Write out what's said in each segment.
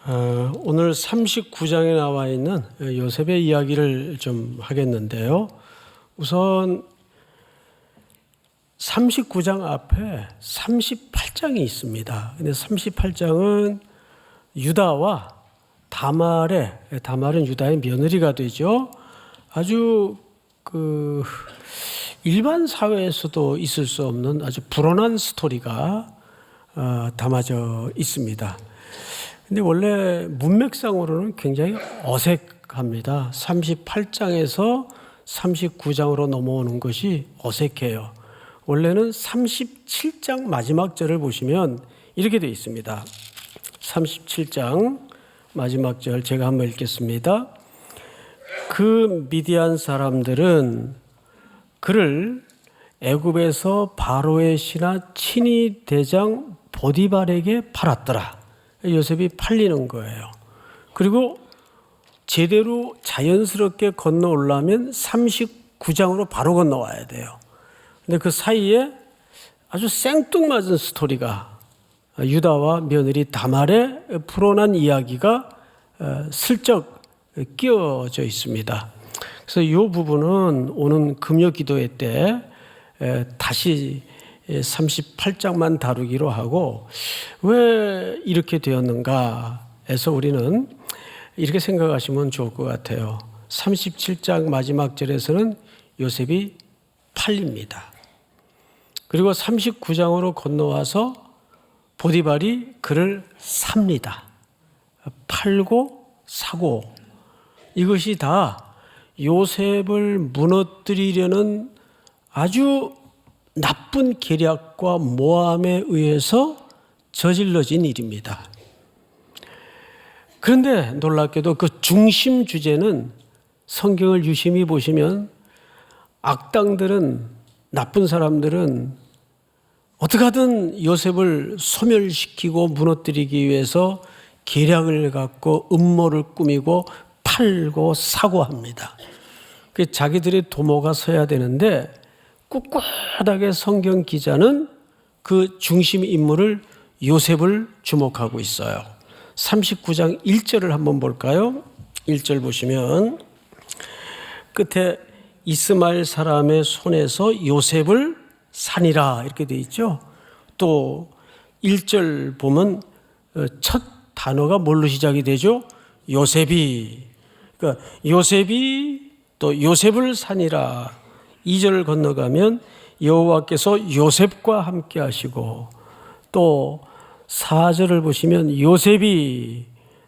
오늘 39장에 나와 있는 요셉의 이야기를 좀 하겠는데요. 우선 39장 앞에 38장이 있습니다. 근데 38장은 유다와 다말은 유다의 며느리가 되죠. 아주 일반 사회에서도 있을 수 없는 아주 불온한 스토리가 담아져 있습니다. 근데 원래 문맥상으로는 굉장히 어색합니다. 38장에서 39장으로 넘어오는 것이 어색해요. 원래는 37장 마지막 절을 보시면 이렇게 되어 있습니다. 37장 마지막 절 제가 한번 읽겠습니다. 그 미디안 사람들은 그를 애굽에서 바로의 신하 친위 대장 보디발에게 팔았더라. 요셉이 팔리는 거예요. 그리고 제대로 자연스럽게 건너오려면 39장으로 바로 건너와야 돼요. 근데 그 사이에 아주 생뚱맞은 스토리가 유다와 며느리 다말의 불온한 이야기가 슬쩍 끼어져 있습니다. 그래서 이 부분은 오는 금요 기도회 때 다시 38장만 다루기로 하고, 왜 이렇게 되었는가 해서 우리는 이렇게 생각하시면 좋을 것 같아요. 37장 마지막 절에서는 요셉이 팔립니다. 그리고 39장으로 건너와서 보디발이 그를 삽니다. 팔고 사고, 이것이 다 요셉을 무너뜨리려는 아주 나쁜 계략과 모함에 의해서 저질러진 일입니다. 그런데 놀랍게도 그 중심 주제는 성경을 유심히 보시면 악당들은, 나쁜 사람들은 어떻게 하든 요셉을 소멸시키고 무너뜨리기 위해서 계략을 갖고 음모를 꾸미고 팔고 사고 합니다. 자기들의 도모가 서야 되는데 꿋꿋하게 성경 기자는 그 중심 인물을 요셉을 주목하고 있어요. 39장 1절을 한번 볼까요? 1절 보시면 끝에 이스마엘 사람의 손에서 요셉을 사니라 이렇게 되어 있죠. 또 1절 보면 첫 단어가 뭘로 시작이 되죠? 요셉이. 그러니까 요셉이 또 요셉을 사니라. 2절을 건너가면 여호와께서 요셉과 함께 하시고, 또 4절을 보시면 요셉이,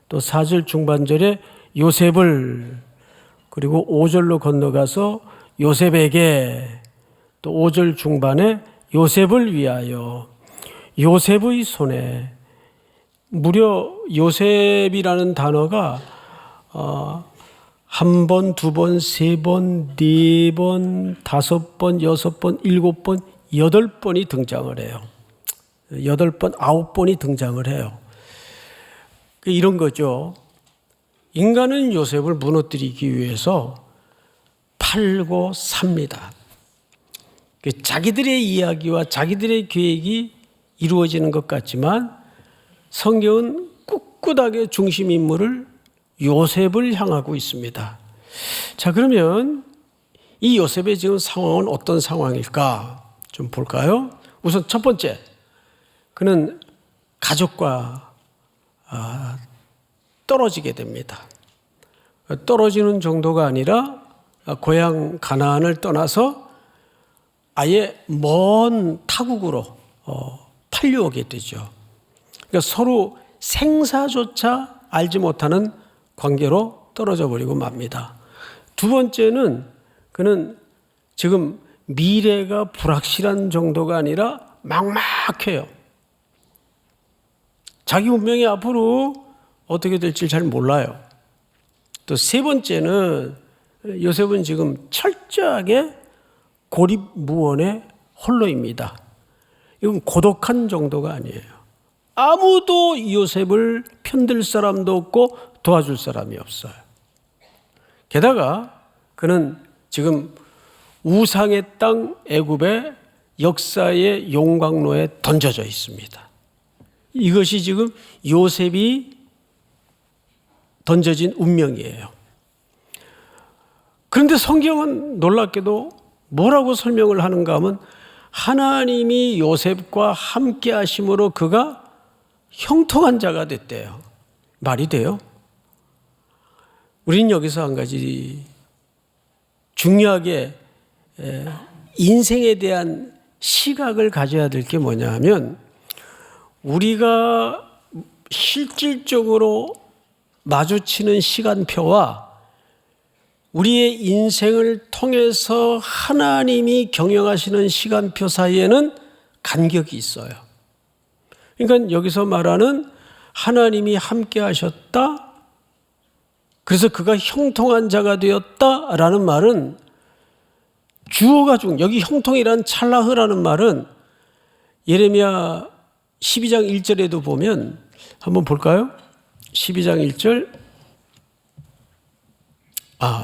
또 4절 중반절에 요셉을, 그리고 5절로 건너가서 요셉에게, 또 5절 중반에 요셉을 위하여, 요셉의 손에. 무려 요셉이라는 단어가 한 번, 두 번, 세 번, 네 번, 다섯 번, 여섯 번, 일곱 번, 8번이 등장을 해요. 8번, 9번이 등장을 해요. 이런 거죠. 인간은 요셉을 무너뜨리기 위해서 팔고 삽니다. 자기들의 이야기와 자기들의 계획이 이루어지는 것 같지만 성경은 꿋꿋하게 중심 인물을 요셉을 향하고 있습니다. 자, 그러면 이 요셉의 지금 상황은 어떤 상황일까 좀 볼까요? 우선 첫 번째, 그는 가족과 떨어지게 됩니다. 떨어지는 정도가 아니라 고향 가나안을 떠나서 아예 먼 타국으로 팔려오게 되죠. 그러니까 서로 생사조차 알지 못하는 관계로 떨어져 버리고 맙니다. 두 번째는 그는 지금 미래가 불확실한 정도가 아니라 막막해요. 자기 운명이 앞으로 어떻게 될지 잘 몰라요. 또 세 번째는 요셉은 지금 철저하게 고립무원에 홀로입니다. 이건 고독한 정도가 아니에요. 아무도 요셉을 편들 사람도 없고 도와줄 사람이 없어요. 게다가 그는 지금 우상의 땅 애굽의 역사의 용광로에 던져져 있습니다. 이것이 지금 요셉이 던져진 운명이에요. 그런데 성경은 놀랍게도 뭐라고 설명을 하는가 하면 하나님이 요셉과 함께 하심으로 그가 형통한 자가 됐대요. 말이 돼요? 우리는 여기서 한 가지 중요하게 인생에 대한 시각을 가져야 될 게 뭐냐 하면 우리가 실질적으로 마주치는 시간표와 우리의 인생을 통해서 하나님이 경영하시는 시간표 사이에는 간격이 있어요. 그러니까 여기서 말하는 하나님이 함께 하셨다, 그래서 그가 형통한 자가 되었다라는 말은 주어가 여기 형통이라는 찰나흐라는 말은 예레미야 12장 1절에도 보면 한번 볼까요? 12장 1절.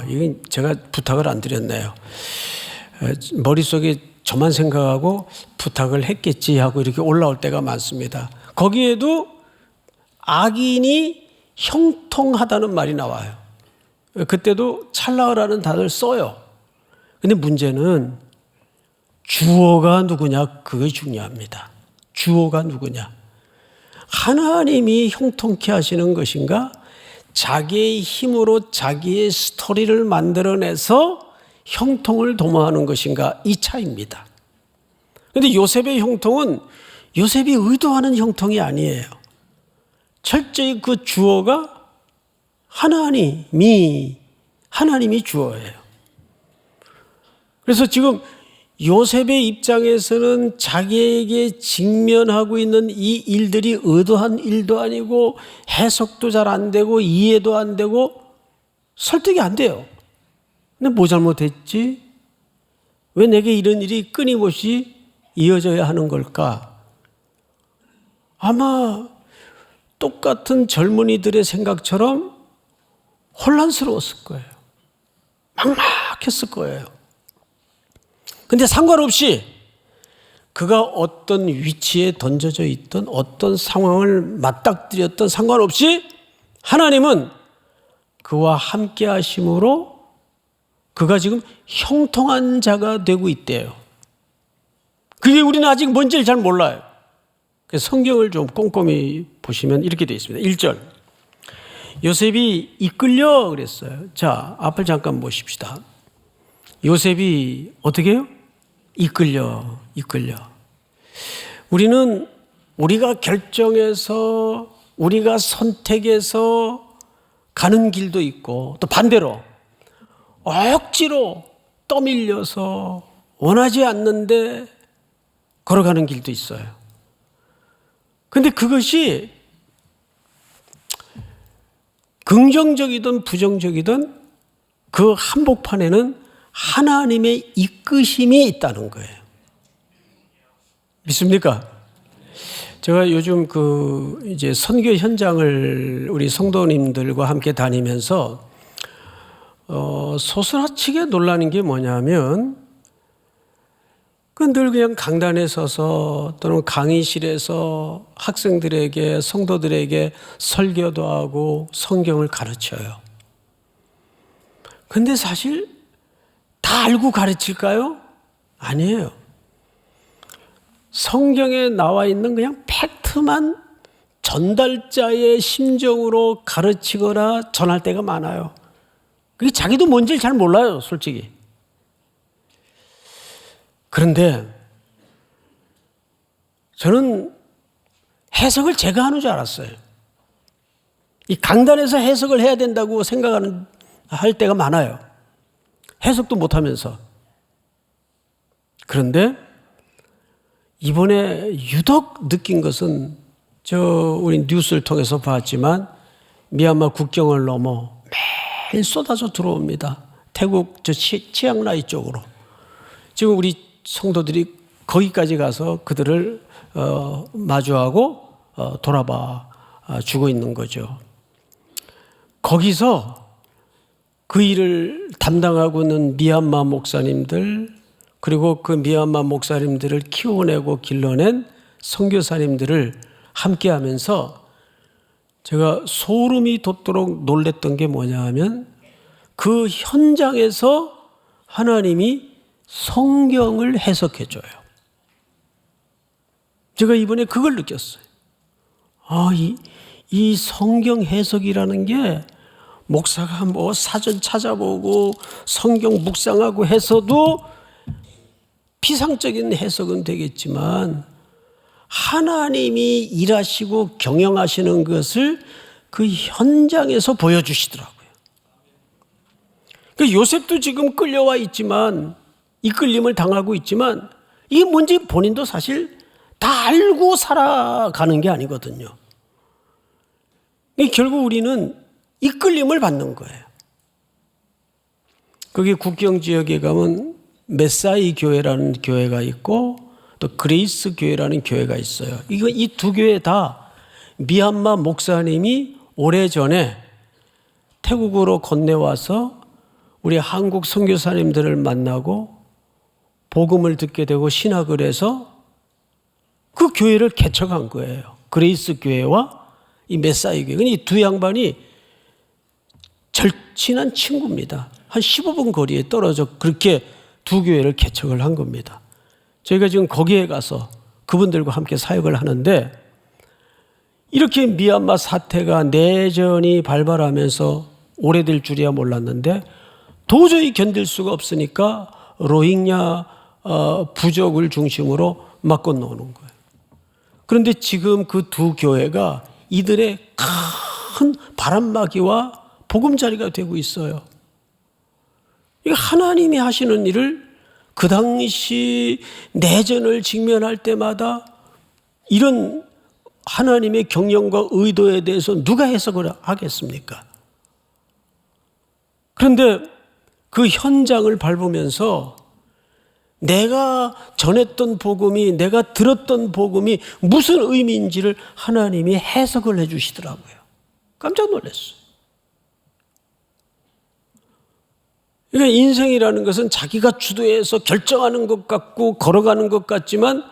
이건 제가 부탁을 안 드렸네요. 머릿속에 저만 생각하고 부탁을 했겠지 하고 이렇게 올라올 때가 많습니다. 거기에도 악인이 형통하다는 말이 나와요. 그때도 찰나흐라는 단어를 써요. 근데 문제는 주어가 누구냐, 그게 중요합니다. 주어가 누구냐. 하나님이 형통케 하시는 것인가? 자기의 힘으로 자기의 스토리를 만들어내서 형통을 도모하는 것인가? 이 차이입니다. 그런데 요셉의 형통은 요셉이 의도하는 형통이 아니에요. 철저히 그 주어가 하나님이 주어예요. 그래서 지금 요셉의 입장에서는 자기에게 직면하고 있는 이 일들이 의도한 일도 아니고 해석도 잘 안 되고 이해도 안 되고 설득이 안 돼요. 근데 뭐 잘못했지? 왜 내게 이런 일이 끊임없이 이어져야 하는 걸까? 아마 똑같은 젊은이들의 생각처럼 혼란스러웠을 거예요. 막막했을 거예요. 근데 상관없이 그가 어떤 위치에 던져져 있던 어떤 상황을 맞닥뜨렸던 상관없이 하나님은 그와 함께 하심으로 그가 지금 형통한 자가 되고 있대요. 그게 우리는 아직 뭔지를 잘 몰라요. 그래서 성경을 좀 꼼꼼히 보시면 이렇게 되어 있습니다. 1절. 요셉이 이끌려 그랬어요. 자, 앞을 잠깐 보십시다. 요셉이 어떻게 해요? 이끌려. 우리는 우리가 결정해서 우리가 선택해서 가는 길도 있고 또 반대로 억지로 떠밀려서 원하지 않는데 걸어가는 길도 있어요. 그런데 그것이 긍정적이든 부정적이든 그 한복판에는 하나님의 이끄심이 있다는 거예요. 믿습니까? 제가 요즘 이제 선교 현장을 우리 성도님들과 함께 다니면서 소스라치게 놀라는 게 뭐냐면 늘 그냥 강단에 서서 또는 강의실에서 학생들에게 성도들에게 설교도 하고 성경을 가르쳐요. 근데 사실 다 알고 가르칠까요? 아니에요. 성경에 나와 있는 그냥 팩트만 전달자의 심정으로 가르치거나 전할 때가 많아요. 그게 자기도 뭔지를 잘 몰라요, 솔직히. 그런데 저는 해석을 제가 하는 줄 알았어요. 이 강단에서 해석을 해야 된다고 할 때가 많아요. 해석도 못하면서. 그런데 이번에 유독 느낀 것은 우리 뉴스를 통해서 봤지만 미얀마 국경을 넘어 매일 쏟아져 들어옵니다. 태국 치앙라이 쪽으로. 지금 우리 성도들이 거기까지 가서 그들을 마주하고 돌아봐 주고 있는 거죠. 거기서 그 일을 담당하고 있는 미얀마 목사님들, 그리고 그 미얀마 목사님들을 키워내고 길러낸 선교사님들을 함께하면서 제가 소름이 돋도록 놀랬던 게 뭐냐 하면 그 현장에서 하나님이 성경을 해석해 줘요. 제가 이번에 그걸 느꼈어요. 이 성경 해석이라는 게 목사가 뭐 사전 찾아보고 성경 묵상하고 해서도 피상적인 해석은 되겠지만 하나님이 일하시고 경영하시는 것을 그 현장에서 보여주시더라고요. 그러니까 요셉도 지금 끌려와 있지만, 이끌림을 당하고 있지만 이게 뭔지 본인도 사실 다 알고 살아가는 게 아니거든요. 결국 우리는 이끌림을 받는 거예요. 거기 국경 지역에 가면 메사이 교회라는 교회가 있고 또 그레이스 교회라는 교회가 있어요. 이 두 교회 다 미얀마 목사님이 오래전에 태국으로 건네와서 우리 한국 선교사님들을 만나고 복음을 듣게 되고 신학을 해서 그 교회를 개척한 거예요. 그레이스 교회와 이 메사이 교회. 이 두 양반이 절친한 친구입니다. 한 15분 거리에 떨어져 그렇게 두 교회를 개척을 한 겁니다. 저희가 지금 거기에 가서 그분들과 함께 사역을 하는데 이렇게 미얀마 사태가 내전이 발발하면서 오래될 줄이야 몰랐는데 도저히 견딜 수가 없으니까 로힝야 부족을 중심으로 막 건너오는 거예요. 그런데 지금 그 두 교회가 이들의 큰 바람막이와 보금자리가 되고 있어요. 하나님이 하시는 일을 그 당시 내전을 직면할 때마다 이런 하나님의 경영과 의도에 대해서 누가 해석을 하겠습니까? 그런데 그 현장을 밟으면서 내가 전했던 복음이, 내가 들었던 복음이 무슨 의미인지를 하나님이 해석을 해 주시더라고요. 깜짝 놀랐어요. 그러니까 인생이라는 것은 자기가 주도해서 결정하는 것 같고 걸어가는 것 같지만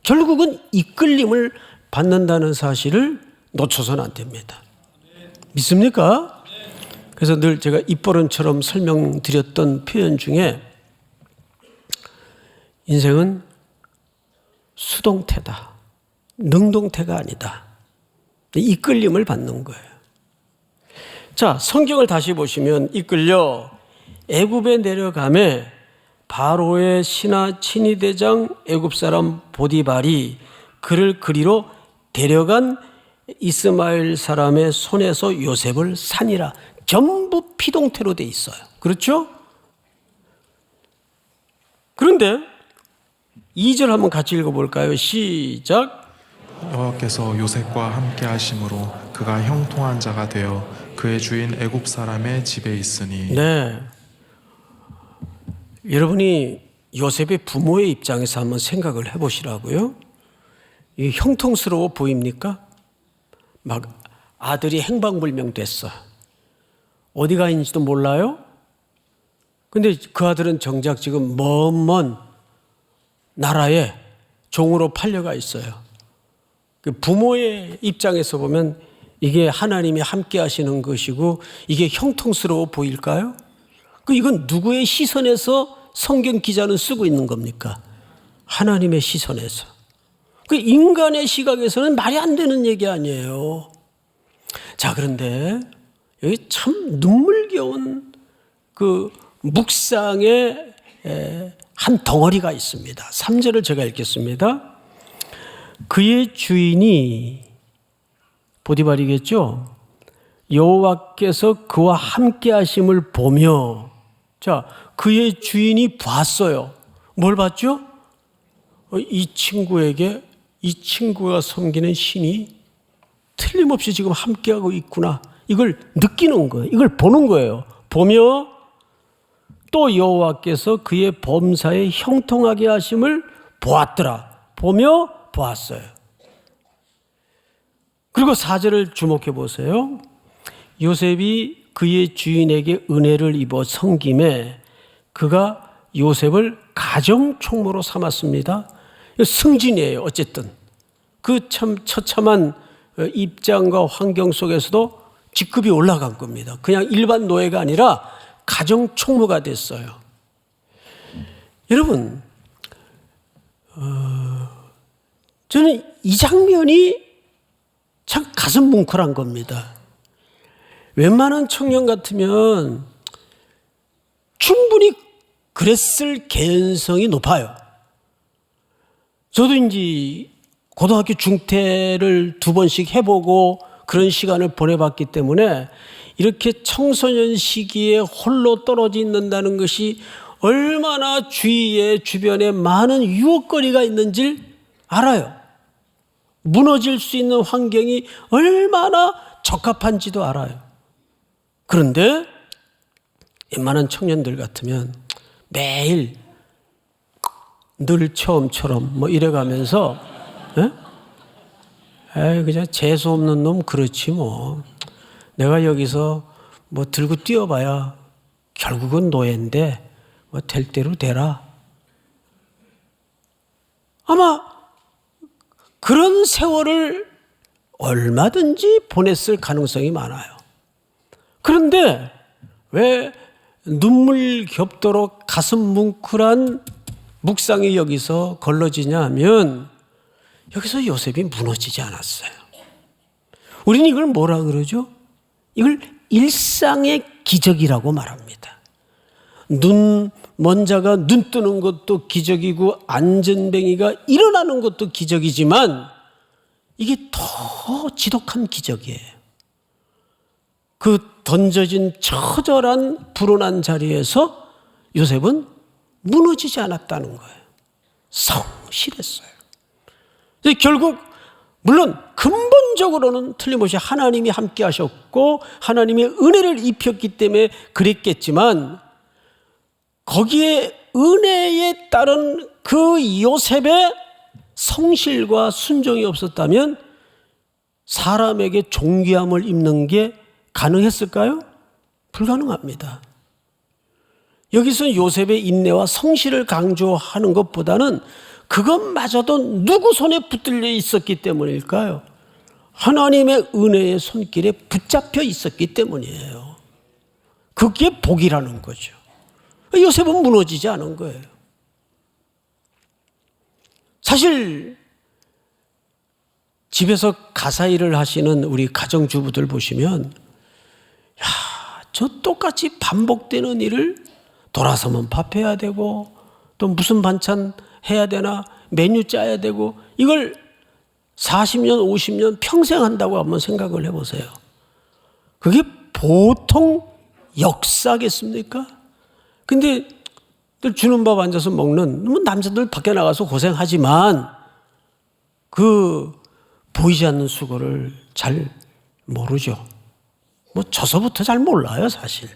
결국은 이끌림을 받는다는 사실을 놓쳐서는 안 됩니다. 믿습니까? 그래서 늘 제가 입버릇처럼 설명드렸던 표현 중에 인생은 수동태다. 능동태가 아니다. 이끌림을 받는 거예요. 자, 성경을 다시 보시면 이끌려 애굽에 내려가매 바로의 신하 친위대장 애굽 사람 보디발이 그를 그리로 데려간 이스마엘 사람의 손에서 요셉을 산이라. 전부 피동태로 돼 있어요. 그렇죠? 그런데 2절 한번 같이 읽어볼까요? 시작. 여호와께서 요셉과 함께 하심으로 그가 형통한 자가 되어 그의 주인 애굽 사람의 집에 있으니. 네. 여러분이 요셉의 부모의 입장에서 한번 생각을 해보시라고요. 이게 형통스러워 보입니까? 막 아들이 행방불명 됐어. 어디가 있는지도 몰라요? 근데 그 아들은 정작 지금 먼 나라에 종으로 팔려가 있어요. 그 부모의 입장에서 보면 이게 하나님이 함께 하시는 것이고 이게 형통스러워 보일까요? 이건 누구의 시선에서 성경 기자는 쓰고 있는 겁니까? 하나님의 시선에서. 인간의 시각에서는 말이 안 되는 얘기 아니에요. 자, 그런데 여기 참 눈물겨운 그 묵상의 한 덩어리가 있습니다. 3절을 제가 읽겠습니다. 그의 주인이 보디발이겠죠. 여호와께서 그와 함께 하심을 보며, 자, 그의 주인이 봤어요. 뭘 봤죠? 이 친구에게 이 친구가 섬기는 신이 틀림없이 지금 함께하고 있구나. 이걸 느끼는 거예요. 이걸 보는 거예요. 보며 또 여호와께서 그의 범사에 형통하게 하심을 보았더라. 보며 보았어요. 그리고 4절을 주목해 보세요. 요셉이 그의 주인에게 은혜를 입어 섬김에 그가 요셉을 가정총무로 삼았습니다. 승진이에요. 어쨌든 그 참 처참한 입장과 환경 속에서도 직급이 올라간 겁니다. 그냥 일반 노예가 아니라 가정 총무가 됐어요. 여러분, 저는 이 장면이 참 가슴 뭉클한 겁니다. 웬만한 청년 같으면 충분히 그랬을 개연성이 높아요. 저도 이제 고등학교 중퇴를 2번씩 해보고 그런 시간을 보내봤기 때문에 이렇게 청소년 시기에 홀로 떨어져 있는다는 것이 얼마나 주변에 많은 유혹거리가 있는지를 알아요. 무너질 수 있는 환경이 얼마나 적합한지도 알아요. 그런데 웬만한 청년들 같으면 매일 늘 처음처럼 뭐 이래가면서 그냥 재수 없는 놈 그렇지 뭐. 내가 여기서 뭐 들고 뛰어봐야 결국은 노예인데 뭐 될 대로 되라. 아마 그런 세월을 얼마든지 보냈을 가능성이 많아요. 그런데 왜 눈물 겹도록 가슴 뭉클한 묵상이 여기서 걸러지냐 하면 여기서 요셉이 무너지지 않았어요. 우리는 이걸 뭐라 그러죠? 이걸 일상의 기적이라고 말합니다. 먼 자가 눈 뜨는 것도 기적이고 안전뱅이가 일어나는 것도 기적이지만 이게 더 지독한 기적이에요. 그 던져진 처절한 불온한 자리에서 요셉은 무너지지 않았다는 거예요. 성실했어요. 결국 물론 근본적으로는 틀림없이 하나님이 함께 하셨고 하나님의 은혜를 입혔기 때문에 그랬겠지만 거기에 은혜에 따른 그 요셉의 성실과 순종이 없었다면 사람에게 존귀함을 입는 게 가능했을까요? 불가능합니다. 여기서 요셉의 인내와 성실을 강조하는 것보다는 그것마저도 누구 손에 붙들려 있었기 때문일까요? 하나님의 은혜의 손길에 붙잡혀 있었기 때문이에요. 그게 복이라는 거죠. 요셉은 무너지지 않은 거예요. 사실 집에서 가사 일을 하시는 우리 가정주부들 보시면 저 똑같이 반복되는 일을 돌아서면 밥해야 되고 또 무슨 반찬 해야 되나 메뉴 짜야 되고 이걸 40년 50년 평생 한다고 한번 생각을 해보세요. 그게 보통 역사겠습니까? 근데 주는 밥 앉아서 먹는 남자들 밖에 나가서 고생하지만 그 보이지 않는 수고를 잘 모르죠. 뭐 저서부터 잘 몰라요 사실.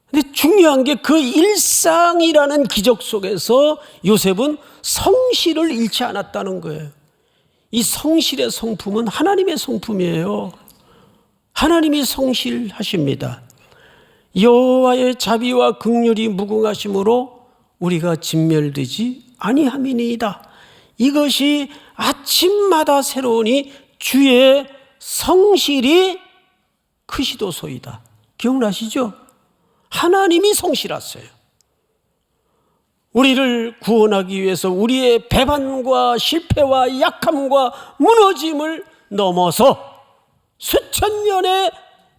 근데 중요한 게 그 일상이라는 기적 속에서 요셉은 성실을 잃지 않았다는 거예요. 이 성실의 성품은 하나님의 성품이에요. 하나님이 성실하십니다. 여호와의 자비와 긍휼이 무궁하심으로 우리가 진멸되지 아니함이니이다. 이것이 아침마다 새로우니 주의 성실이 크시도소이다. 기억나시죠? 하나님이 성실하세요. 우리를 구원하기 위해서 우리의 배반과 실패와 약함과 무너짐을 넘어서 수천 년의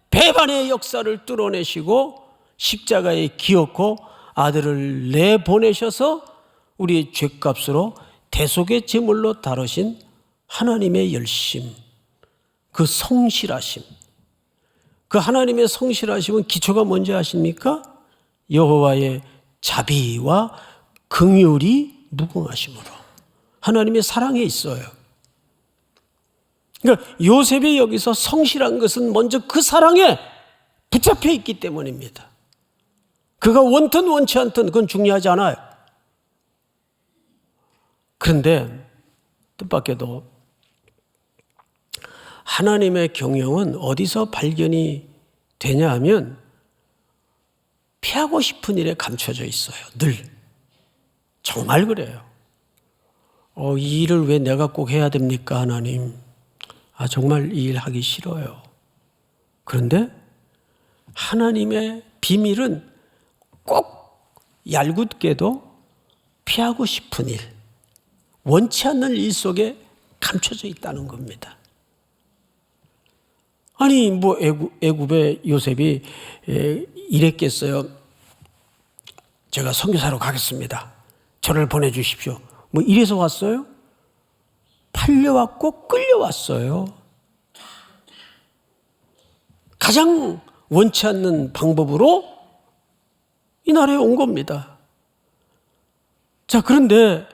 배반의 역사를 뚫어내시고 십자가에 기어코 아들을 내보내셔서 우리의 죄값으로 대속의 제물로 다루신 하나님의 열심, 그 성실하심. 그 하나님의 성실하심은 기초가 뭔지 아십니까? 여호와의 자비와 긍휼이 무궁하심으로 하나님의 사랑에 있어요. 그러니까 요셉이 여기서 성실한 것은 먼저 그 사랑에 붙잡혀 있기 때문입니다. 그가 원든 원치 않든 그건 중요하지 않아요. 그런데 뜻밖에도 하나님의 경영은 어디서 발견이 되냐 하면 피하고 싶은 일에 감춰져 있어요. 늘. 정말 그래요. 이 일을 왜 내가 꼭 해야 됩니까 하나님? 정말 이 일 하기 싫어요. 그런데 하나님의 비밀은 꼭 얄궂게도 피하고 싶은 일, 원치 않는 일 속에 감춰져 있다는 겁니다. 아니 뭐 애굽의 요셉이 이랬겠어요. 제가 선교사로 가겠습니다. 저를 보내주십시오. 뭐 이래서 왔어요? 팔려왔고 끌려왔어요. 가장 원치 않는 방법으로 이 나라에 온 겁니다. 자, 그런데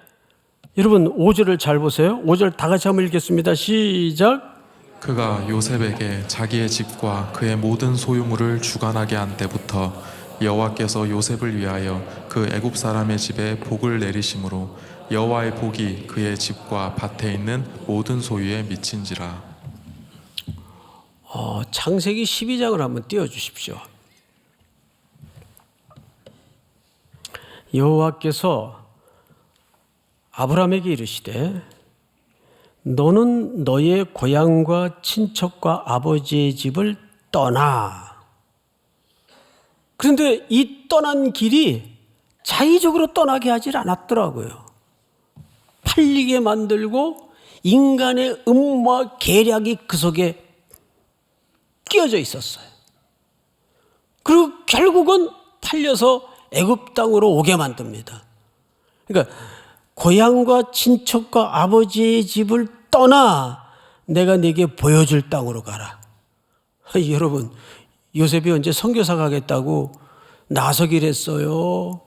여러분 5절을 잘 보세요. 5절 다 같이 한번 읽겠습니다. 시작. 그가 요셉에게 자기의 집과 그의 모든 소유물을 주관하게 한 때부터 여호와께서 요셉을 위하여 그 애굽 사람의 집에 복을 내리심으로 여호와의 복이 그의 집과 밭에 있는 모든 소유에 미친지라. 창세기 12장을 한번 띄워주십시오. 여호와께서 아브라함에게 이르시되 너는 너의 고향과 친척과 아버지의 집을 떠나. 그런데 이 떠난 길이 자의적으로 떠나게 하질 않았더라고요. 팔리게 만들고 인간의 음모와 계략이 그 속에 끼어져 있었어요. 그리고 결국은 팔려서 애굽 땅으로 오게 만듭니다. 그러니까 고향과 친척과 아버지의 집을 떠나 내가 네게 보여줄 땅으로 가라. 여러분, 요셉이 언제 선교사 가겠다고 나서기를 했어요?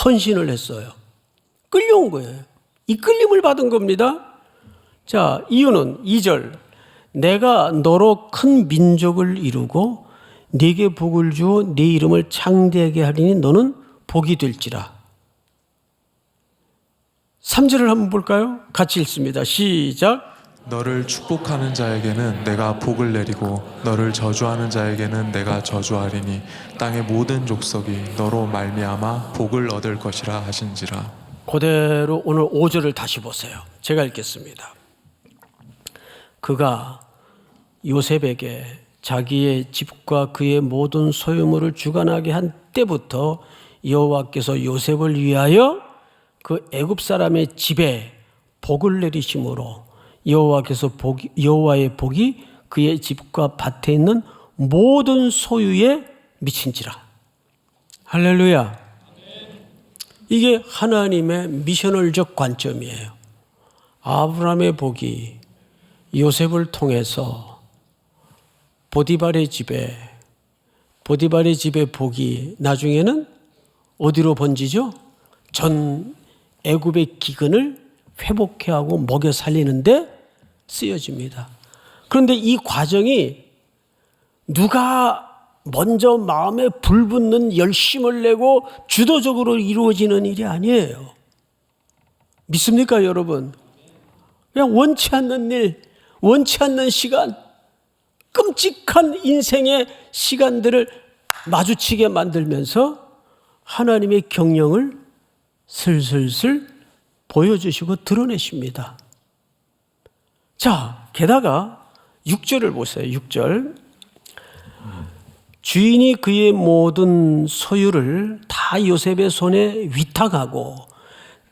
헌신을 했어요. 끌려온 거예요. 이 끌림을 받은 겁니다. 자, 이유는 2절. 내가 너로 큰 민족을 이루고 네게 복을 주어 네 이름을 창대하게 하리니 너는 복이 될지라. 3절을 한번 볼까요? 같이 읽습니다. 시작. 너를 축복하는 자에게는 내가 복을 내리고 너를 저주하는 자에게는 내가 저주하리니 땅의 모든 족속이 너로 말미암아 복을 얻을 것이라 하신지라. 그대로 오늘 5절을 다시 보세요. 제가 읽겠습니다. 그가 요셉에게 자기의 집과 그의 모든 소유물을 주관하게 한 때부터 여호와께서 요셉을 위하여 그 애굽 사람의 집에 복을 내리심으로 여호와의 복이 그의 집과 밭에 있는 모든 소유에 미친지라. 할렐루야. 이게 하나님의 미셔널적 관점이에요. 아브라함의 복이 요셉을 통해서 보디발의 집에 복이 나중에는 어디로 번지죠? 전 애굽의 기근을 회복해 하고 먹여 살리는데 쓰여집니다. 그런데 이 과정이 누가 먼저 마음에 불붙는 열심을 내고 주도적으로 이루어지는 일이 아니에요. 믿습니까, 여러분? 그냥 원치 않는 일, 원치 않는 시간, 끔찍한 인생의 시간들을 마주치게 만들면서 하나님의 경영을 슬슬슬 보여주시고 드러내십니다. 자, 게다가 6절을 보세요. 6절. 주인이 그의 모든 소유를 다 요셉의 손에 위탁하고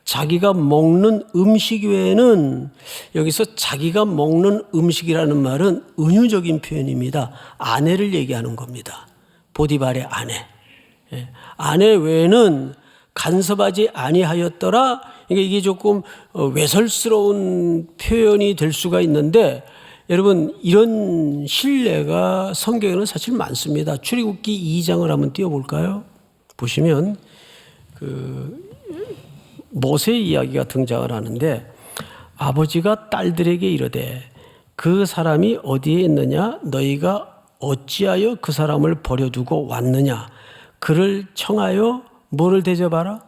자기가 먹는 음식 외에는, 여기서 자기가 먹는 음식이라는 말은 은유적인 표현입니다. 아내를 얘기하는 겁니다. 보디발의 아내. 아내 외에는 간섭하지 아니하였더라. 이게 조금 외설스러운 표현이 될 수가 있는데, 여러분 이런 신뢰가 성경에는 사실 많습니다. 출애굽기 2장을 한번 띄워볼까요? 보시면 모세 이야기가 등장을 하는데, 아버지가 딸들에게 이르되 그 사람이 어디에 있느냐? 너희가 어찌하여 그 사람을 버려두고 왔느냐? 그를 청하여 뭐를 대접하라?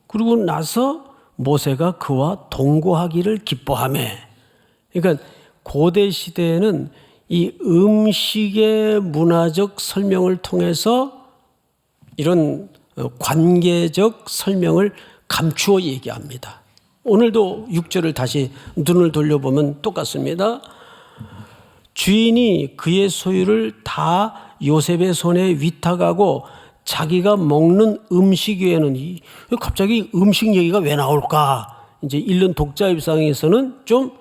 그러고 나서 모세가 그와 동거하기를 기뻐하매. 그러니까 고대 시대에는 이 음식의 문화적 설명을 통해서 이런 관계적 설명을 감추어 얘기합니다. 오늘도 6절을 다시 눈을 돌려보면 똑같습니다. 주인이 그의 소유를 다 요셉의 손에 위탁하고 자기가 먹는 음식 외에는 갑자기 음식 얘기가 왜 나올까? 이제 읽는 독자 입장에서는 좀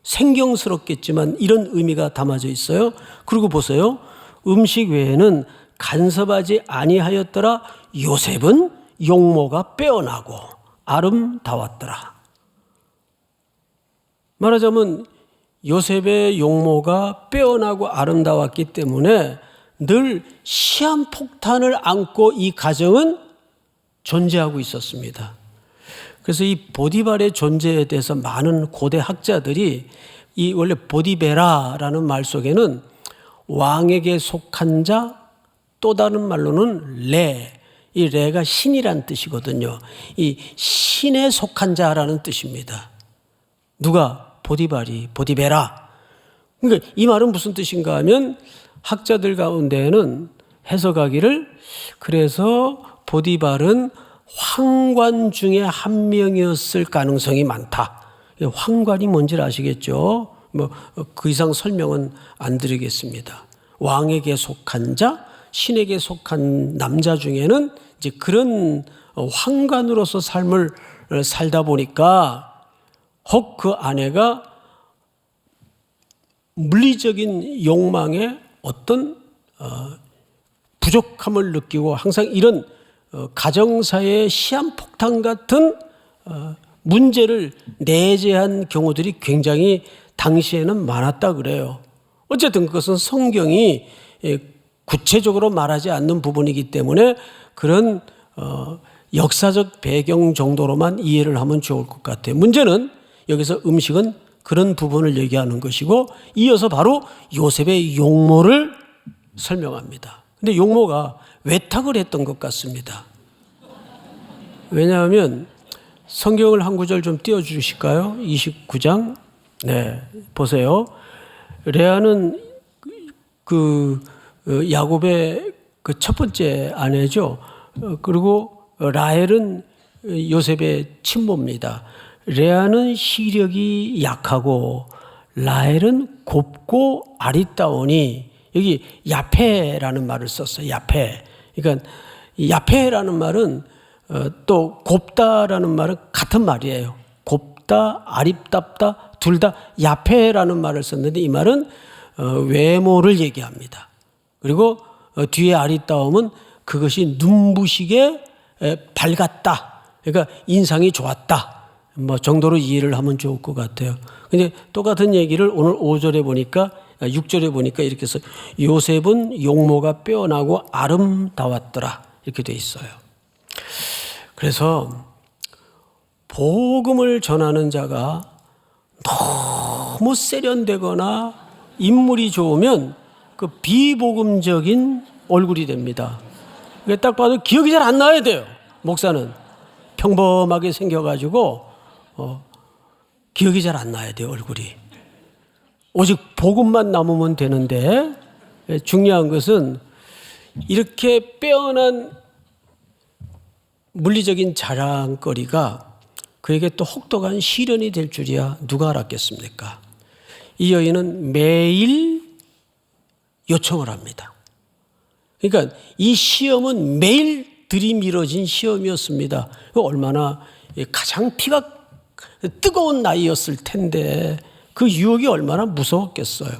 생경스럽겠지만 이런 의미가 담아져 있어요. 그리고 보세요. 음식 외에는 간섭하지 아니하였더라. 요셉은 용모가 빼어나고 아름다웠더라. 말하자면 요셉의 용모가 빼어나고 아름다웠기 때문에 늘 시한폭탄을 안고 이 가정은 존재하고 있었습니다. 그래서 이 보디발의 존재에 대해서 많은 고대 학자들이 이 원래 보디베라라는 말 속에는 왕에게 속한 자, 또 다른 말로는 레, 이 레가 신이란 뜻이거든요. 이 신에 속한 자라는 뜻입니다. 누가? 보디발이, 보디베라. 그러니까 이 말은 무슨 뜻인가 하면 학자들 가운데는 해석하기를 그래서 보디발은 황관 중에 한 명이었을 가능성이 많다. 황관이 뭔지를 아시겠죠? 그 이상 설명은 안 드리겠습니다. 왕에게 속한 자, 신에게 속한 남자 중에는 이제 그런 황관으로서 삶을 살다 보니까 혹 그 아내가 물리적인 욕망에 어떤 부족함을 느끼고 항상 이런 가정사의 시한폭탄 같은 문제를 내재한 경우들이 굉장히 당시에는 많았다 그래요. 어쨌든 그것은 성경이 구체적으로 말하지 않는 부분이기 때문에 그런 역사적 배경 정도로만 이해를 하면 좋을 것 같아요. 문제는 여기서 음식은 그런 부분을 얘기하는 것이고 이어서 요셉의 용모를 설명합니다. 근데 용모가 외탁을 했던 것 같습니다. 왜냐하면 성경을 한 구절 좀 띄워주실까요? 29장. 네, 보세요. 레아는 야곱의 그 첫 번째 아내죠. 그리고 라헬은 요셉의 친모입니다. 레아는 시력이 약하고 라헬은 곱고 아리따우니 여기 야페라는 말을 썼어요. 야페. 그러니까 야페라는 말은 또 곱다라는 말은 같은 말이에요. 곱다, 아리따다 둘 다 야페라는 말을 썼는데 이 말은 외모를 얘기합니다. 그리고 뒤에 아리따움은 그것이 눈부시게 밝았다. 그러니까 인상이 좋았다. 정도로 이해를 하면 좋을 것 같아요. 근데 똑같은 얘기를 오늘 5절에 보니까 6절에 보니까 이렇게 해서 요셉은 용모가 빼어나고 아름다웠더라. 이렇게 돼 있어요. 그래서 복음을 전하는 자가 너무 세련되거나 인물이 좋으면 그 비복음적인 얼굴이 됩니다. 딱 봐도 기억이 잘 안 나야 돼요. 목사는 평범하게 생겨가지고 기억이 잘 안 나야 돼요. 얼굴이. 오직 복음만 남으면 되는데 중요한 것은 이렇게 빼어난 물리적인 자랑거리가 그에게 또 혹독한 시련이 될 줄이야 누가 알았겠습니까? 이 여인은 매일 요청을 합니다. 그러니까 이 시험은 매일 들이밀어진 시험이었습니다. 얼마나 가장 피가 뜨거운 나이였을 텐데 그 유혹이 얼마나 무서웠겠어요.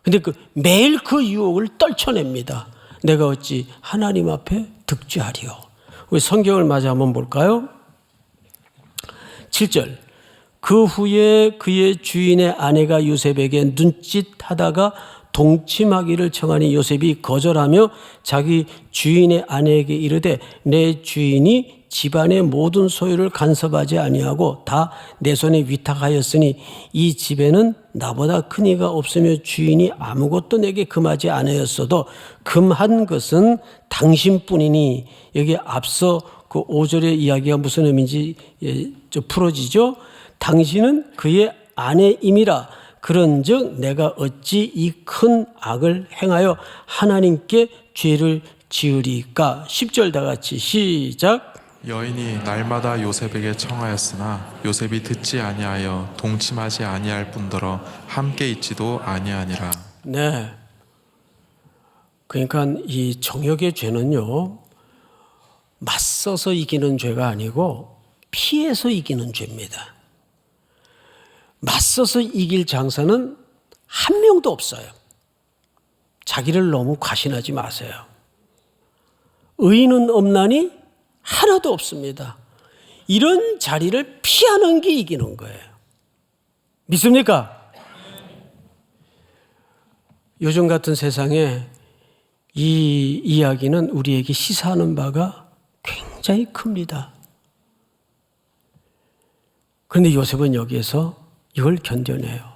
근데 매일 그 유혹을 떨쳐냅니다. 내가 어찌 하나님 앞에 득죄하리요. 우리 성경을 마저 한번 볼까요? 7절. 그 후에 그의 주인의 아내가 요셉에게 눈짓하다가 동침하기를 청하니 요셉이 거절하며 자기 주인의 아내에게 이르되 내 주인이 집안의 모든 소유를 간섭하지 아니하고 다 내 손에 위탁하였으니 이 집에는 나보다 큰 이가 없으며 주인이 아무것도 내게 금하지 않았어도 금한 것은 당신뿐이니 여기 앞서 그 5절의 이야기가 무슨 의미인지 좀 풀어지죠. 당신은 그의 아내임이라 그런즉 내가 어찌 이 큰 악을 행하여 하나님께 죄를 지으리까. 10절 다 같이 시작. 여인이 날마다 요셉에게 청하였으나 요셉이 듣지 아니하여 동침하지 아니할 뿐더러 함께 있지도 아니하니라. 네. 그러니까 이 정욕의 죄는요, 맞서서 이기는 죄가 아니고 피해서 이기는 죄입니다. 맞서서 이길 장사는 한 명도 없어요. 자기를 너무 과신하지 마세요. 의인은 없나니 하나도 없습니다. 이런 자리를 피하는 게 이기는 거예요. 믿습니까? 요즘 같은 세상에 이 이야기는 우리에게 시사하는 바가 굉장히 큽니다. 그런데 요셉은 여기에서 이걸 견뎌내요.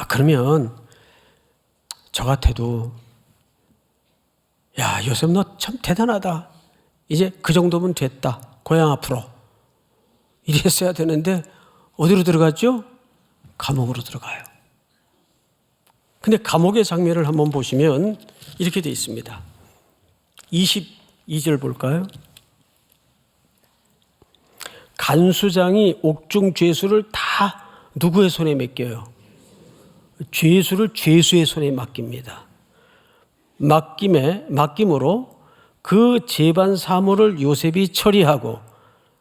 그러면 저 같아도 야, 요셉 너 참 대단하다. 이제 그 정도면 됐다. 고향 앞으로. 이랬어야 되는데 어디로 들어갔죠? 감옥으로 들어가요. 근데 감옥의 장면을 한번 보시면 이렇게 되어 있습니다. 22절 볼까요? 간수장이 옥중 죄수를 다 누구의 손에 맡겨요? 죄수를 죄수의 손에 맡깁니다. 맡김으로 그 재반 사물을 요셉이 처리하고,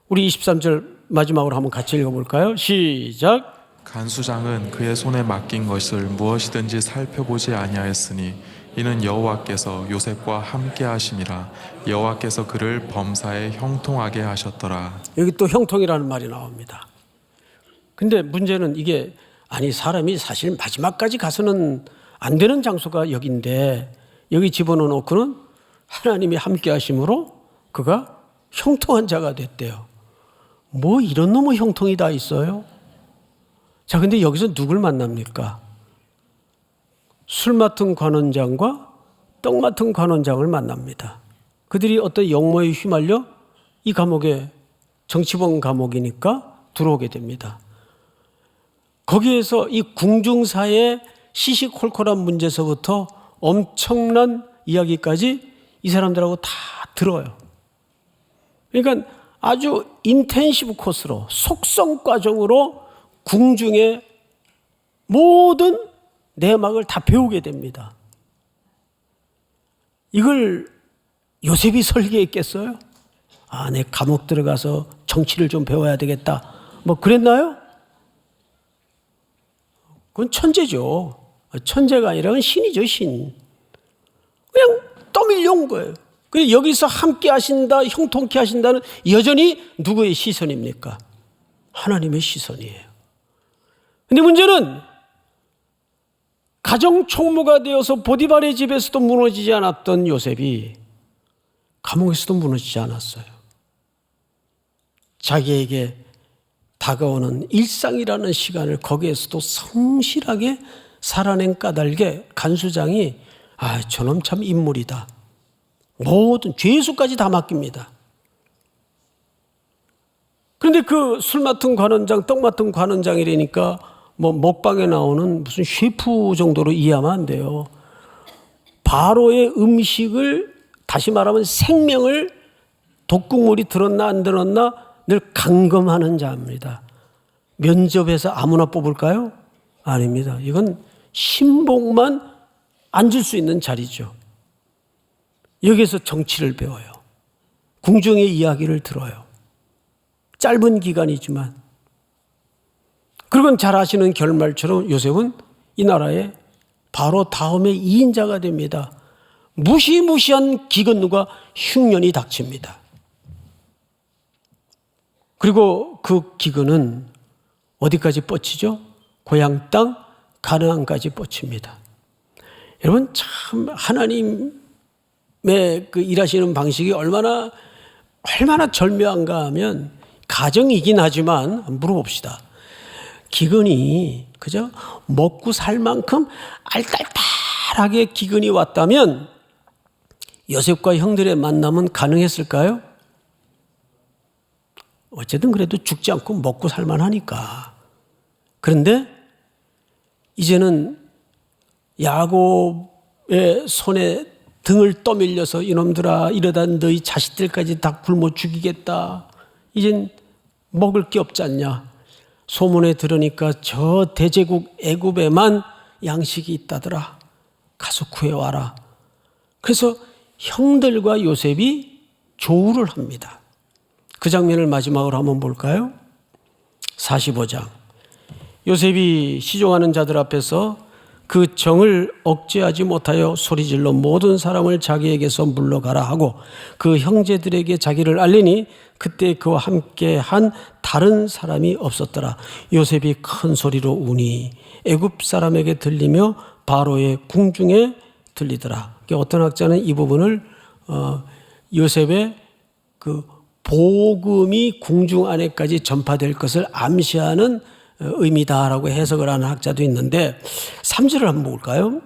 우리 23절 마지막으로 한번 같이 읽어볼까요? 시작. 간수장은 그의 손에 맡긴 것을 무엇이든지 살펴보지 아니하였으니 이는 여호와께서 요셉과 함께 하심이라. 여호와께서 그를 범사에 형통하게 하셨더라. 여기 또 형통이라는 말이 나옵니다. 근데 문제는 이게, 아니 사람이 사실 마지막까지 가서는 안 되는 장소가 여기인데 여기 집어넣어 놓고는 하나님이 함께 하심으로 그가 형통한 자가 됐대요. 뭐 이런 놈의 형통이 다 있어요? 자, 근데 여기서 누굴 만납니까? 술 맡은 관원장과 떡 맡은 관원장을 만납니다. 그들이 어떤 역모에 휘말려 이 감옥에, 정치범 감옥이니까 들어오게 됩니다. 거기에서 이 궁중사의 시시콜콜한 문제서부터 엄청난 이야기까지 이 사람들하고 다 들어요. 그러니까 아주 인텐시브 코스로, 속성 과정으로 궁중의 모든 내막을 다 배우게 됩니다. 이걸 요셉이 설계했겠어요? 내 감옥 들어가서 정치를 좀 배워야 되겠다. 뭐 그랬나요? 그건 천재죠. 천재가 아니라 신이죠, 신. 그냥 떠밀려 온 거예요. 그래서 여기서 함께 하신다, 형통케 하신다는 여전히 누구의 시선입니까? 하나님의 시선이에요. 근데 문제는 가정 총무가 되어서 보디발의 집에서도 무너지지 않았던 요셉이 감옥에서도 무너지지 않았어요. 자기에게 다가오는 일상이라는 시간을 거기에서도 성실하게 살아낸 까닭에 간수장이 저놈 참 인물이다. 모든 죄수까지 다 맡깁니다. 그런데 그 술 맡은 관원장, 떡 맡은 관원장이라니까 뭐 먹방에 나오는 무슨 셰프 정도로 이해하면 안 돼요. 바로의 음식을, 다시 말하면 생명을, 독국물이 들었나 안 들었나 늘 감금하는 자입니다. 면접에서 아무나 뽑을까요? 아닙니다. 이건 신복만 앉을 수 있는 자리죠. 여기서 정치를 배워요. 궁중의 이야기를 들어요. 짧은 기간이지만. 그리고 잘 아시는 결말처럼 요셉은 이 나라의 바로 다음에 2인자가 됩니다. 무시무시한 기근과 흉년이 닥칩니다. 그리고 그 기근은 어디까지 뻗치죠? 고향 땅 가나안까지 뻗칩니다. 여러분, 참 하나님의 그 일하시는 방식이 얼마나 절묘한가 하면, 가정이긴 하지만 물어봅시다. 기근이 그죠? 먹고 살 만큼 알딸딸하게 기근이 왔다면 요셉과 형들의 만남은 가능했을까요? 어쨌든 그래도 죽지 않고 먹고 살만하니까. 그런데 이제는 야곱의 손에 등을 떠밀려서 이놈들아, 이러다 너희 자식들까지 다 굶어 죽이겠다. 이젠 먹을 게 없지 않냐. 소문에 들으니까 저 대제국 애굽에만 양식이 있다더라. 가서 구해와라. 그래서 형들과 요셉이 조우를 합니다. 그 장면을 마지막으로 한번 볼까요? 45장. 요셉이 시종하는 자들 앞에서 그 정을 억제하지 못하여 소리질러 모든 사람을 자기에게서 물러가라 하고 그 형제들에게 자기를 알리니 그때 그와 함께 한 다른 사람이 없었더라. 요셉이 큰 소리로 우니 애굽 사람에게 들리며 바로의 궁중에 들리더라. 어떤 학자는 이 부분을 요셉의 그 복음이 궁중 안에까지 전파될 것을 암시하는 의미다라고 해석을 하는 학자도 있는데 3절을 한번 볼까요?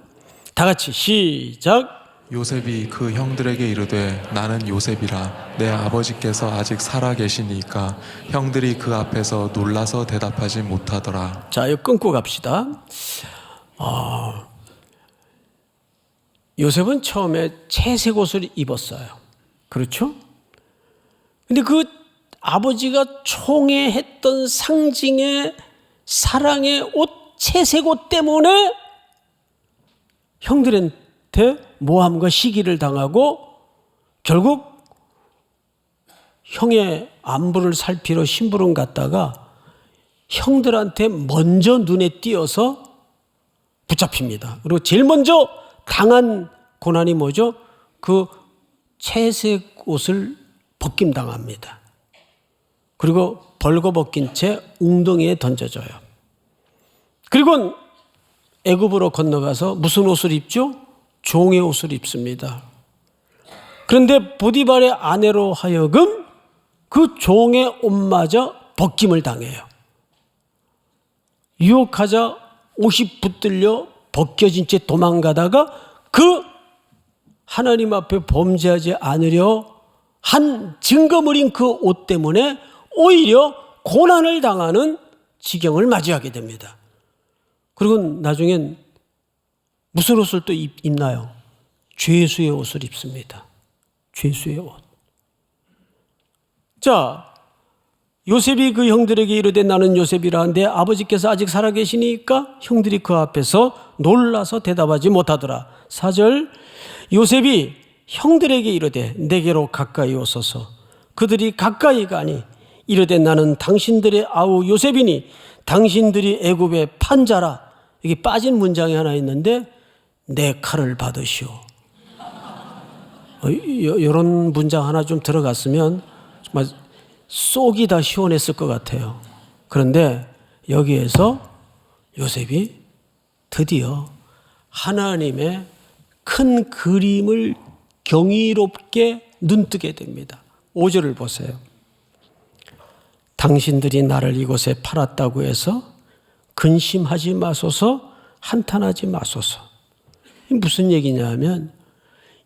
다 같이 시작. 요셉이 그 형들에게 이르되 나는 요셉이라 내 아버지께서 아직 살아 계시니까 형들이 그 앞에서 놀라서 대답하지 못하더라. 자, 이거 끊고 갑시다. 요셉은 처음에 채색 옷을 입었어요. 그렇죠? 근데 그 아버지가 총애했던 상징의 사랑의 옷, 채색 옷 때문에 형들한테 모함과 시기를 당하고 결국 형의 안부를 살피러 심부름 갔다가 형들한테 먼저 눈에 띄어서 붙잡힙니다. 그리고 제일 먼저 당한 고난이 뭐죠? 그 채색 옷을 벗김당합니다. 그리고 벌거벗긴 채 웅덩이에 던져져요. 그리고 애굽으로 건너가서 무슨 옷을 입죠? 종의 옷을 입습니다. 그런데 보디발의 아내로 하여금 그 종의 옷마저 벗김을 당해요. 유혹하자 옷이 붙들려 벗겨진 채 도망가다가 그 하나님 앞에 범죄하지 않으려 한 증거물인 그 옷 때문에 오히려 고난을 당하는 지경을 맞이하게 됩니다. 그리고 나중엔 무슨 옷을 또 입나요? 죄수의 옷을 입습니다. 죄수의 옷. 자, 요셉이 그 형들에게 이르되 나는 요셉이라 한데 아버지께서 아직 살아계시니까 형들이 그 앞에서 놀라서 대답하지 못하더라. 4절. 요셉이 형들에게 이르되 내게로 가까이 오소서. 그들이 가까이 가니 이르되 나는 당신들의 아우 요셉이니 당신들이 애굽의 판자라. 여기 빠진 문장이 하나 있는데 내 칼을 받으시오. 이런 문장 하나 좀 들어갔으면 정말 속이 다 시원했을 것 같아요. 그런데 여기에서 요셉이 드디어 하나님의 큰 그림을 경이롭게 눈뜨게 됩니다. 5절을 보세요. 당신들이 나를 이곳에 팔았다고 해서 근심하지 마소서, 한탄하지 마소서. 무슨 얘기냐 하면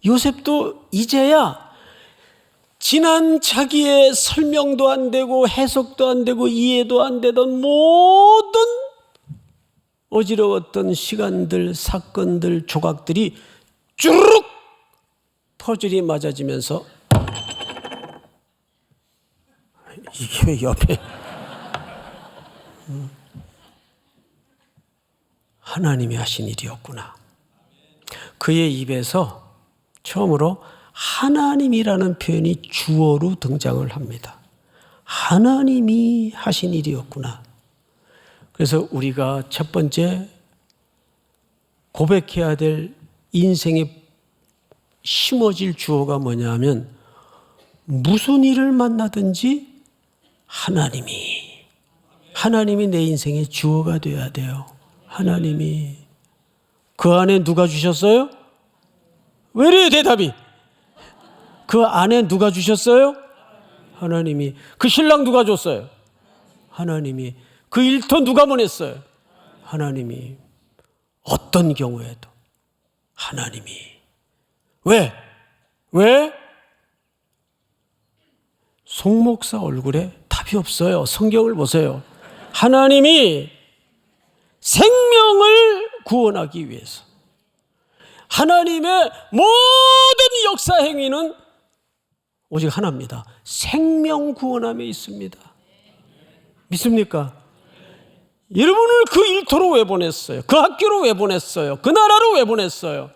요셉도 이제야 지난 자기의 설명도 안 되고 해석도 안 되고 이해도 안 되던 모든 어지러웠던 시간들, 사건들, 조각들이 쭈르륵 퍼즐이 맞아지면서 이게 왜 옆에 하나님이 하신 일이었구나. 그의 입에서 처음으로 하나님이라는 표현이 주어로 등장을 합니다. 하나님이 하신 일이었구나. 그래서 우리가 첫 번째 고백해야 될 인생에 심어질 주어가 뭐냐 하면 무슨 일을 만나든지 하나님이 내 인생의 주어가 되어야 돼요. 하나님이. 그 안에 누가 주셨어요? 왜 이래요 대답이? 그 안에 누가 주셨어요? 하나님이. 그 신랑 누가 줬어요? 하나님이. 그 일터 누가 보냈어요? 하나님이. 어떤 경우에도 하나님이. 왜? 송 목사 얼굴에 답이 없어요. 성경을 보세요. 하나님이 생명을 구원하기 위해서 하나님의 모든 역사 행위는 오직 하나입니다. 생명 구원함에 있습니다. 믿습니까? 여러분을 그 일터로 왜 보냈어요? 그 학교로 왜 보냈어요? 그 나라로 왜 보냈어요?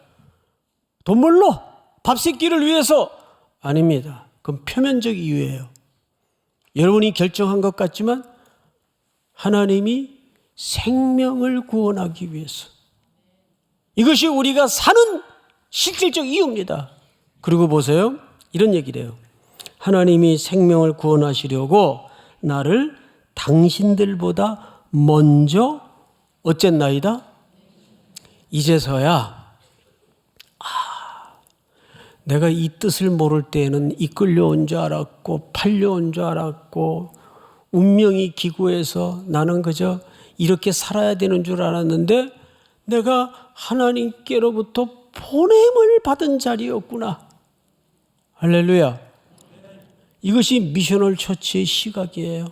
돈 벌러? 밥 세끼를 위해서? 아닙니다. 그건 표면적 이유예요. 여러분이 결정한 것 같지만 하나님이 생명을 구원하기 위해서, 이것이 우리가 사는 실질적 이유입니다. 그리고 보세요, 이런 얘기를 해요. 하나님이 생명을 구원하시려고 나를 당신들보다 먼저 어쨌나이다? 이제서야 내가 이 뜻을 모를 때에는 이끌려온 줄 알았고 팔려온 줄 알았고 운명이 기구해서 나는 그저 이렇게 살아야 되는 줄 알았는데 내가 하나님께로부터 보냄을 받은 자리였구나. 할렐루야. 이것이 미셔널 처치의 시각이에요.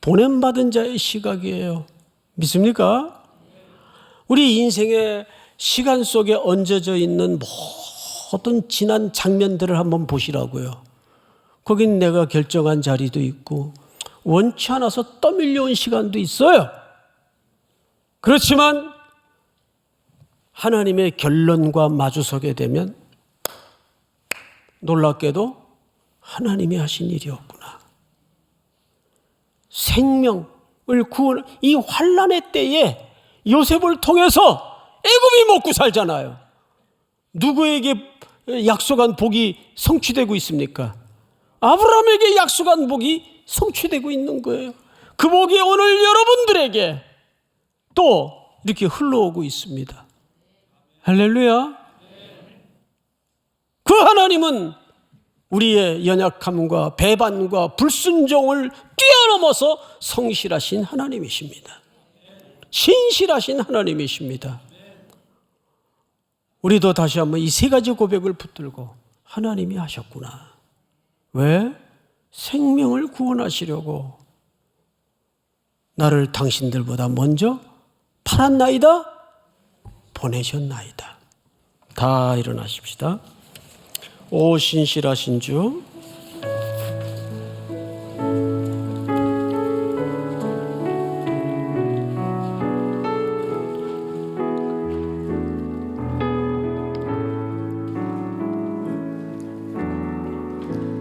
보냄받은 자의 시각이에요. 믿습니까? 우리 인생의 시간 속에 얹어져 있는 모든 지난 장면들을 한번 보시라고요. 거긴 내가 결정한 자리도 있고 원치 않아서 떠밀려온 시간도 있어요. 그렇지만 하나님의 결론과 마주서게 되면 놀랍게도 하나님이 하신 일이었구나. 생명을 구원, 이 환난의 때에 요셉을 통해서 애굽이 먹고 살잖아요. 누구에게 약속한 복이 성취되고 있습니까? 아브라함에게 약속한 복이 성취되고 있는 거예요. 그 복이 오늘 여러분들에게 또 이렇게 흘러오고 있습니다. 할렐루야. 그 하나님은 우리의 연약함과 배반과 불순종을 뛰어넘어서 성실하신 하나님이십니다. 신실하신 하나님이십니다. 우리도 다시 한번 이 세 가지 고백을 붙들고 하나님이 하셨구나. 왜? 생명을 구원하시려고 나를 당신들보다 먼저 팔았나이다? 보내셨나이다. 다 일어나십시다. 오 신실하신 주,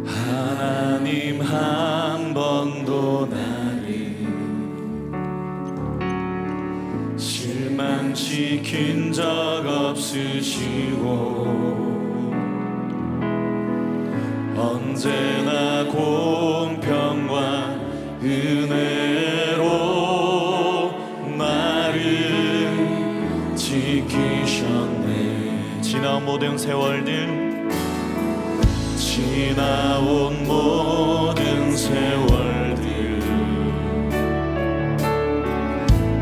하나님 한 번도 나를 실망시킨 적 없으시고 언제나 공평과 은혜로 나를 지키셨네. 지나온 모든 세월들, 지나온 모든 세월들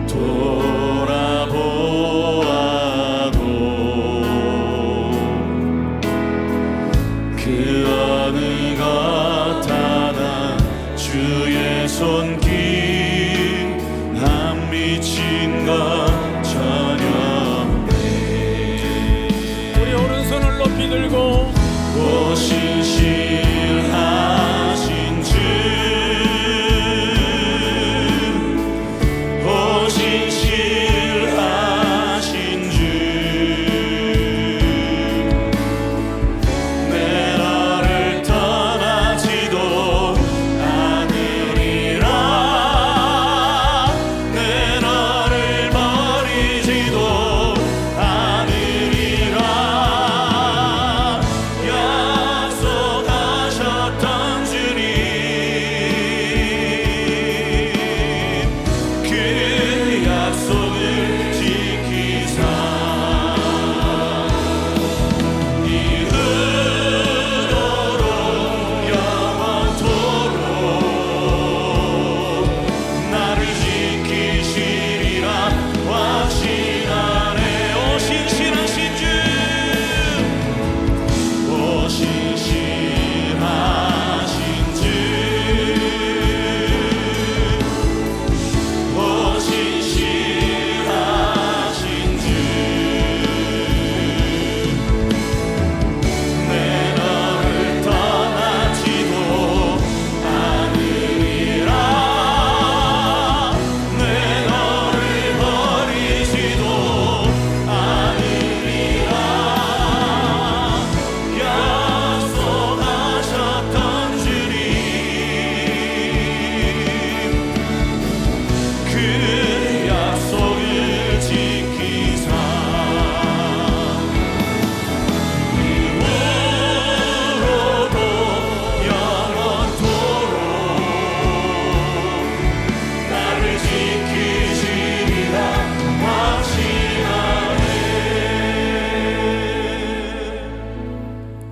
돌아보아도 그 어느 것 하나 주의 손길 안 미친 것 전혀 없네. 우리 오른손을 높이 들고 오 신실하신 주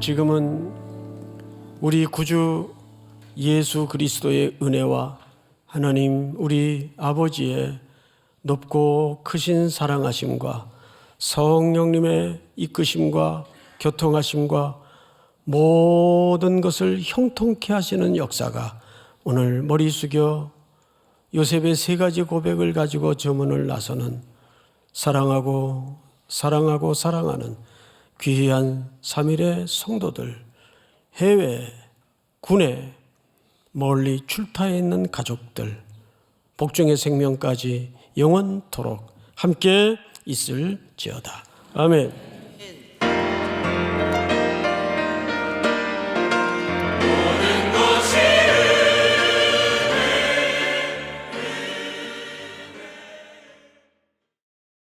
지금은 우리 구주 예수 그리스도의 은혜와 하나님 우리 아버지의 높고 크신 사랑하심과 성령님의 이끄심과 교통하심과 모든 것을 형통케 하시는 역사가 오늘 머리 숙여 요셉의 세 가지 고백을 가지고 저문을 나서는 사랑하고 사랑하는 귀한 3일의 성도들, 해외, 군에 멀리 출타해 있는 가족들, 복중의 생명까지 영원토록 함께 있을지어다. 아멘.